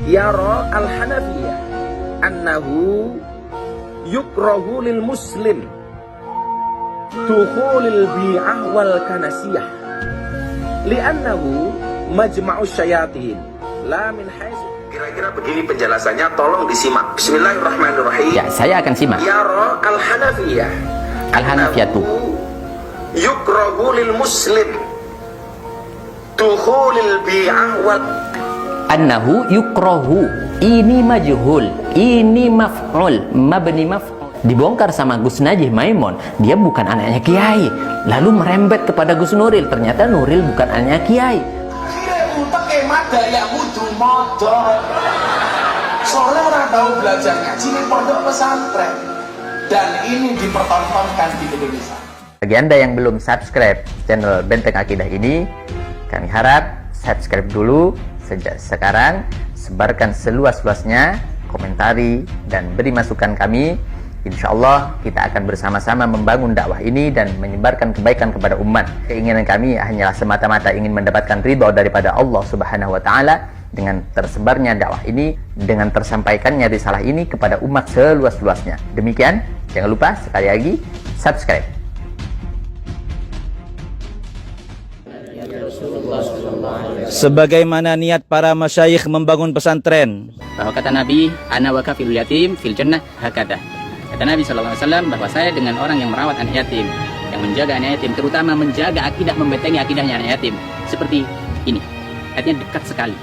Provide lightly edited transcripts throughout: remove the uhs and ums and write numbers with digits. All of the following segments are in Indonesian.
yara al-Hanafiyah annahu yukrahu lil muslim dukhulil bi'ah wal kanasiyah li'annahu majma'u syayatin la min haitsu. Kira-kira begini penjelasannya, tolong disimak. Bismillahirrahmanirrahim. Ya, saya akan simak. Yara al-Hanafiyah Al-Hanafiyatu yukrahu lil muslim dukhulil bi'ah wal. annahu yukrahu, ini majhul, ini maf'ul, mabni maf'ul. Dibongkar sama Gus Najih Maimun, dia bukan anaknya Kiai, lalu merembet kepada Gus Nuril, ternyata Nuril bukan anaknya Kiai. Soalnya orang tahu belajar ngaji di pondok pesantren, dan ini dipertontonkan di Indonesia. Bagi Anda yang belum subscribe channel Benteng Akidah ini, kami harap subscribe dulu sejak sekarang, sebarkan seluas-luasnya, komentari dan beri masukan kami. Insya Allah kita akan bersama-sama membangun dakwah ini dan menyebarkan kebaikan kepada umat. Keinginan kami hanyalah semata-mata ingin mendapatkan ridho daripada Allah Subhanahu wa Ta'ala dengan tersebarnya dakwah ini, dengan tersampaikannya risalah ini kepada umat seluas-luasnya. Demikian, jangan lupa sekali lagi subscribe. Sebagaimana niat para masyayikh membangun pesantren, bahwa kata Nabi, ana wa kafilul yatim fil jannah hakada. Kata Nabi SAW bahwa saya dengan orang yang merawat anak yatim, yang menjaga anak yatim, terutama menjaga akidah, membentengi akidahnya anak yatim, seperti ini. Artinya dekat sekali.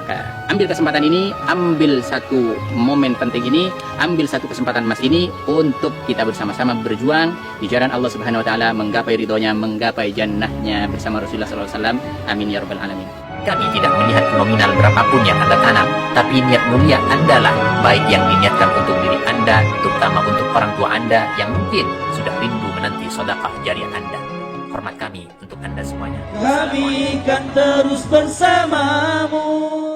Maka ambil kesempatan ini, ambil satu momen penting ini, ambil satu kesempatan emas ini untuk kita bersama-sama berjuang di jalan Allah Subhanahu wa Ta'ala, menggapai ridhonya, menggapai jannahnya bersama Rasulullah SAW. Amin ya rabbal alamin. Kami tidak melihat nominal berapapun yang Anda tanam, tapi niat mulia Anda lah, baik yang diniatkan untuk diri Anda, terutama untuk orang tua Anda yang mungkin sudah rindu menanti sedekah jariah Anda. Hormat kami untuk Anda semuanya. kami kan terus bersamamu.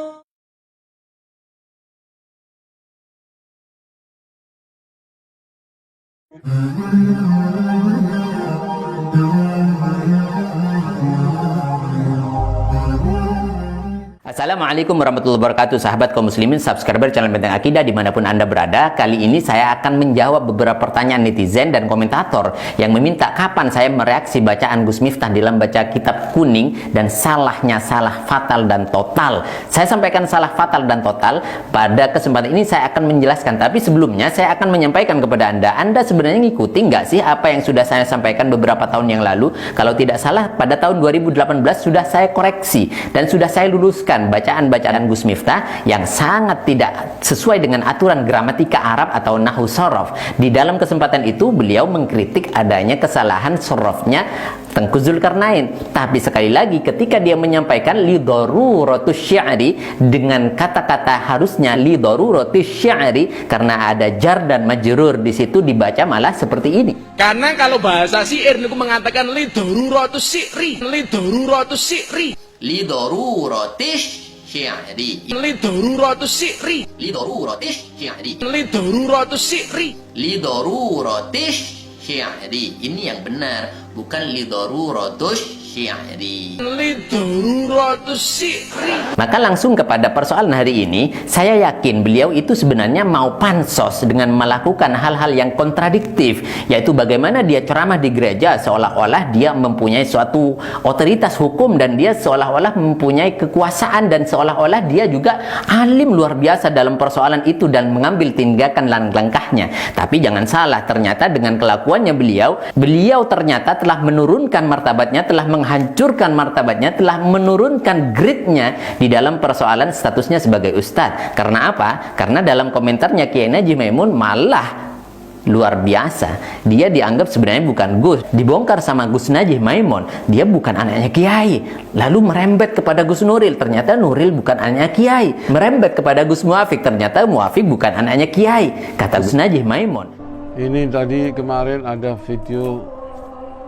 Assalamualaikum warahmatullahi wabarakatuh, sahabat kaum muslimin, subscriber channel Benteng Akidah dimanapun Anda berada. Kali ini saya akan menjawab beberapa pertanyaan netizen dan komentator yang meminta kapan saya mereaksi bacaan Gus Miftah dalam baca kitab kuning dan salahnya salah fatal dan total. Saya sampaikan salah fatal dan total pada kesempatan ini, saya akan menjelaskan. Tapi sebelumnya saya akan menyampaikan kepada Anda sebenarnya ngikuti nggak sih apa yang sudah saya sampaikan beberapa tahun yang lalu? Kalau tidak salah pada tahun 2018 sudah saya koreksi dan sudah saya luluskan bacaan-bacaan Gus Miftah yang sangat tidak sesuai dengan aturan gramatika Arab atau nahwu sorof. Di dalam kesempatan itu beliau mengkritik adanya kesalahan sorofnya Tengku Zulkarnain. Tapi sekali lagi ketika dia menyampaikan li daruratus syi'ri dengan kata-kata harusnya li daruratus syi'ri, karena ada jar dan majrur di situ, dibaca malah seperti ini. Karena kalau bahasa syair niku mengatakan li daruratus syi'ri, li daruratus syi'ri, Li daruratis syi'ri, li daruratus syi'ri, li daruratis syi'ri, li daruratus syi'ri. li daruratis syi'ri. Ini yang benar, bukan li daruratus syi'ri. Li daruratus syi'ri. Maka langsung kepada persoalan hari ini, saya yakin beliau itu sebenarnya mau pansos dengan melakukan hal-hal yang kontradiktif, yaitu bagaimana dia ceramah di gereja seolah-olah dia mempunyai suatu otoritas hukum dan dia seolah-olah mempunyai kekuasaan dan seolah-olah dia juga alim luar biasa dalam persoalan itu dan mengambil tindakan langkahnya. Tapi jangan salah, ternyata dengan kelakuannya beliau ternyata telah menurunkan martabatnya, telah menghancurkan martabatnya, telah menurunkan grade-nya di dalam persoalan statusnya sebagai ustadz. Karena apa? Karena dalam komentarnya Kiai Najih Maimun malah luar biasa. Dia dianggap sebenarnya bukan Gus. Dibongkar sama Gus Najih Maimun, dia bukan anaknya Kiai. Lalu merembet kepada Gus Nuril, ternyata Nuril bukan anaknya Kiai. Merembet kepada Gus Muafiq, ternyata Muafiq bukan anaknya Kiai. Kata Gus Najih Maimun. Ini tadi kemarin ada video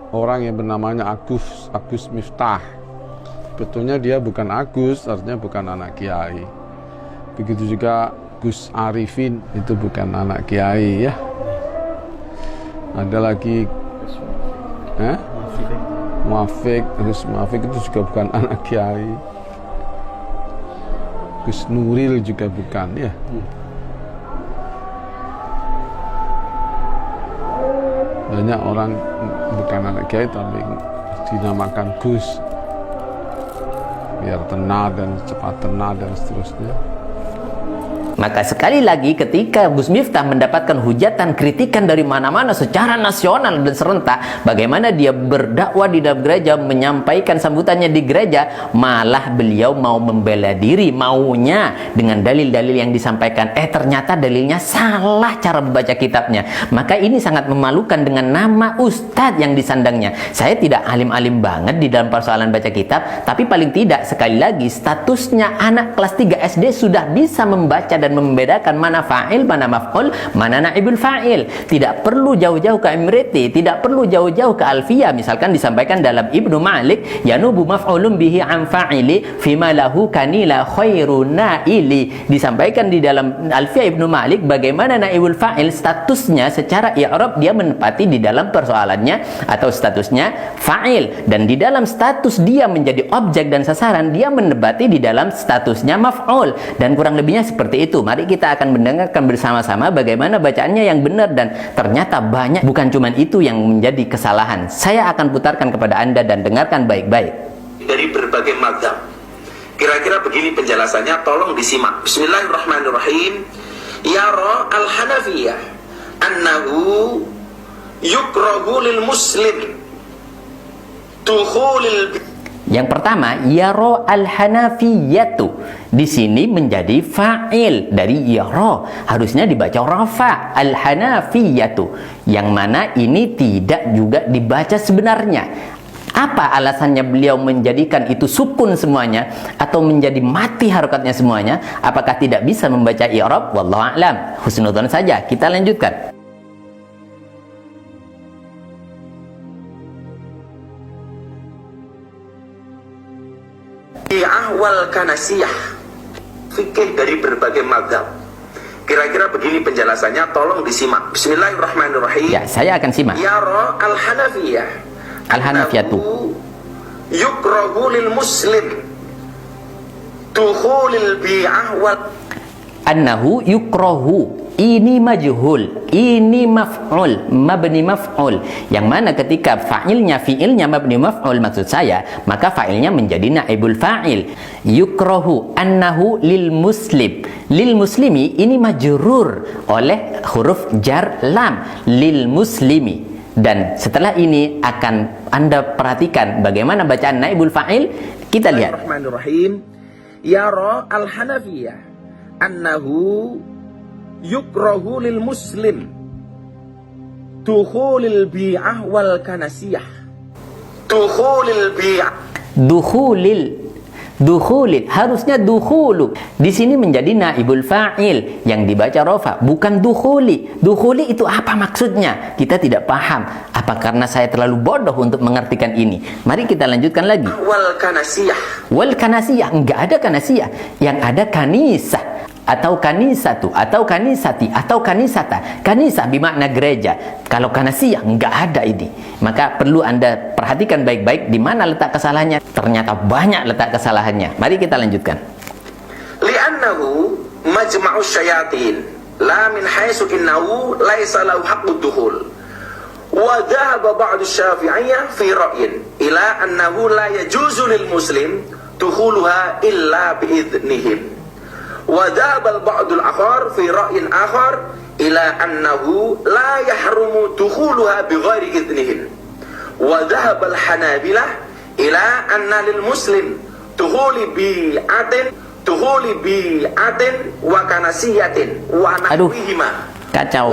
orang yang bernamanya Agus Miftah. Betulnya dia bukan Agus, artinya bukan anak Kiai. Begitu juga Gus Arifin, itu bukan anak Kiai ya. Ada lagi Muafiq, Gus Muafiq itu juga bukan anak Kiai. Gus Nuril juga bukan, ya. Banyak orang bukan anak kiai tapi dinamakan Gus biar tenar dan cepat tenar dan seterusnya. Maka sekali lagi ketika Gus Miftah mendapatkan hujatan, kritikan dari mana-mana secara nasional dan serentak, bagaimana dia berdakwah di dalam gereja, menyampaikan sambutannya di gereja, malah beliau mau membela diri, maunya dengan dalil-dalil yang disampaikan, ternyata dalilnya salah cara membaca kitabnya. Maka ini sangat memalukan dengan nama ustadz yang disandangnya. Saya tidak alim-alim banget di dalam persoalan baca kitab, tapi paling tidak sekali lagi statusnya anak kelas 3 SD sudah bisa membaca dan membedakan mana fa'il, mana maf'ul, mana naibul fa'il. Tidak perlu jauh-jauh ke Imriti, tidak perlu jauh-jauh ke Alfiyah. Misalkan disampaikan dalam Ibnu Malik, yanubu maf'ulun bihi an fa'ili fima lahu kanila khairu naili. Disampaikan di dalam Alfiyah Ibnu Malik bagaimana naibul fa'il statusnya secara i'rab, dia menempati di dalam persoalannya atau statusnya fa'il, dan di dalam status dia menjadi objek dan sasaran, dia menempati di dalam statusnya maf'ul, dan kurang lebihnya seperti itu. Mari kita akan mendengarkan bersama-sama bagaimana bacaannya yang benar, dan ternyata banyak, bukan cuma itu yang menjadi kesalahan. Saya akan putarkan kepada Anda dan dengarkan baik-baik. Dari berbagai mazhab. Kira-kira begini penjelasannya, tolong disimak. Bismillahirrahmanirrahim. Yara al-Hanafiyah annahu yukrahu lil muslim dukhulil. Yang pertama, yaro al-hanafiyatu. Di sini menjadi fa'il dari yaro. Harusnya dibaca rafa, al-hanafiyatu. Yang mana ini tidak juga dibaca sebenarnya. Apa alasannya beliau menjadikan itu sukun semuanya atau menjadi mati harokatnya semuanya? Apakah tidak bisa membaca i'rab? Wallahu a'lam. Husnudzon saja. Kita lanjutkan. Wal kanasiyah, fikih dari berbagai mazhab. Kira-kira begini penjelasannya, tolong disimak. Bismillahirrahmanirrahim. Ya, saya akan simak. Yara al-Hanafiyah Al-Hanafiyatu yukrahu lil muslim dukhulil bi'ah wal. annahu yukrahu, ini majhul, ini maf'ul, mabni maf'ul, yang mana ketika fa'ilnya, fi'ilnya mabni maf'ul maksud saya, maka fa'ilnya menjadi naibul fa'il. Yukrahu annahu lil muslim, lil muslimi ini majrur oleh huruf jar lam, lil muslimi. Dan setelah ini akan Anda perhatikan bagaimana bacaan naibul fa'il. Kita lihat. Bismillahirrahmanirrahim. Yara al-Hanafiyah annahu yukrahu lil muslim dukhulil bi'ah wal kanasiyah. Dukhulil bi'ah, dukhulil harusnya dukhulu. Di sini menjadi naibul fa'il yang dibaca rofa, bukan dukhuli. Dukhuli itu apa maksudnya? Kita tidak paham. Apa karena saya terlalu bodoh untuk mengartikan ini? Mari kita lanjutkan lagi. Wal kanasiyah. Wal kanasiyah, enggak ada kanasiyah. Yang ada kanisah atau kanisatu atau kanisati atau kanisata. Kanisah bermakna gereja. Kalau kanasiyah enggak ada ini. Maka perlu Anda perhatikan baik-baik di mana letak kesalahannya. Ternyata banyak letak kesalahannya. Mari kita lanjutkan. Li'annahu majma'u syayatin la min haitsu innahu laisa lahu haqqud dukhul. Wa dhahaba ba'du syafi'iyyah fi ra'yin ila annahu la yajuzu lil muslim dukhuluha illa bi'idnihim. وذهب البعض الآخر في رأي آخر إلى أنه لا يحرم دخولها بغير إذنهم وذهب الحنابلة إلى أن للمسلم دخول بيعة وكنسية ونحوهما. Kacau.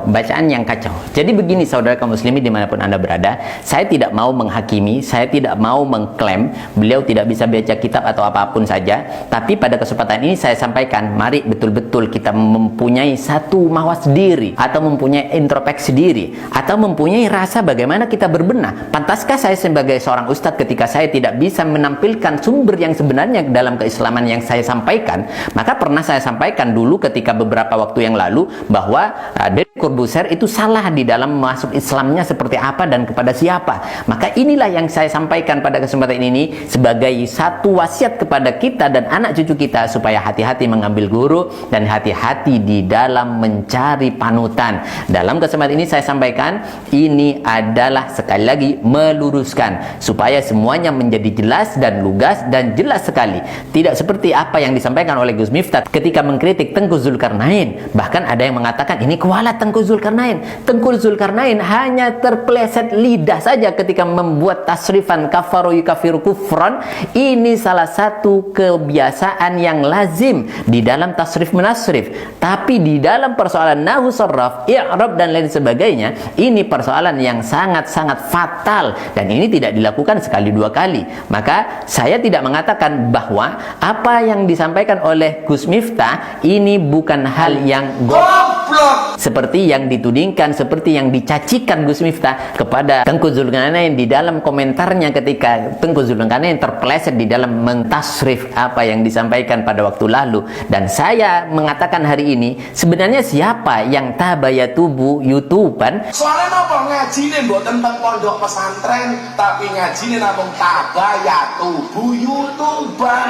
Bacaan yang kacau. Jadi begini saudara kaum muslimin dimanapun Anda berada, saya tidak mau menghakimi, saya tidak mau mengklaim beliau tidak bisa baca kitab atau apapun saja. Tapi pada kesempatan ini saya sampaikan, mari betul-betul kita mempunyai satu mawas diri, atau mempunyai introspeksi diri, atau mempunyai rasa bagaimana kita berbenah. Pantaskah saya sebagai seorang ustadz ketika saya tidak bisa menampilkan sumber yang sebenarnya dalam keislaman yang saya sampaikan? Maka pernah saya sampaikan dulu ketika beberapa waktu yang lalu bahwa Corbuzier itu salah di dalam masuk Islamnya seperti apa dan kepada siapa. Maka inilah yang saya sampaikan pada kesempatan ini sebagai satu wasiat kepada kita dan anak cucu kita supaya hati-hati mengambil guru dan hati-hati di dalam mencari panutan. Dalam kesempatan ini saya sampaikan ini adalah sekali lagi meluruskan supaya semuanya menjadi jelas dan lugas dan jelas sekali. Tidak seperti apa yang disampaikan oleh Gus Miftah ketika mengkritik Tengku Zulkarnain. Bahkan ada yang mengatakan ini kualat Tengku Zulkarnain. Tengku Zulkarnain hanya terpeleset lidah saja ketika membuat tasrifan kafaru yukafiru kufran. Ini salah satu kebiasaan yang lazim di dalam tasrif menasrif. Tapi di dalam persoalan nahwu sarraf, i'rab dan lain sebagainya, ini persoalan yang sangat-sangat fatal dan ini tidak dilakukan sekali dua kali. Maka saya tidak mengatakan bahwa apa yang disampaikan oleh Gus Miftah ini bukan hal yang goblok seperti yang ditudingkan, seperti yang dicacikan Gus Miftah kepada Tengku Zulkarnain di dalam komentarnya ketika Tengku Zulkarnain terpeleset di dalam mentasrif apa yang disampaikan pada waktu lalu. Dan saya mengatakan hari ini sebenarnya siapa yang tabayatubu YouTubean? Soalnya apa ngajine mbok tentang pondok pesantren, tapi ngajine namung tabayatubu YouTubean.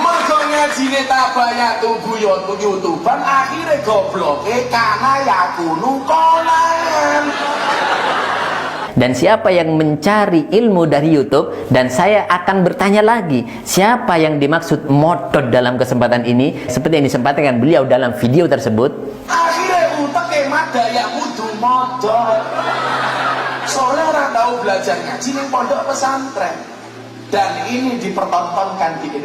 Mergo ngajine tabayatubu YouTubean akhirnya gobloke kana yakunu konangan. Dan siapa yang mencari ilmu dari YouTube, dan saya akan bertanya lagi, siapa yang dimaksud modot dalam kesempatan ini seperti yang disampaikan beliau dalam video tersebut. Akhirnya uteke madaya kudu modot. Soalnya orang tahu belajar ngaji ning pondok pesantren dan ini dipertontonkan di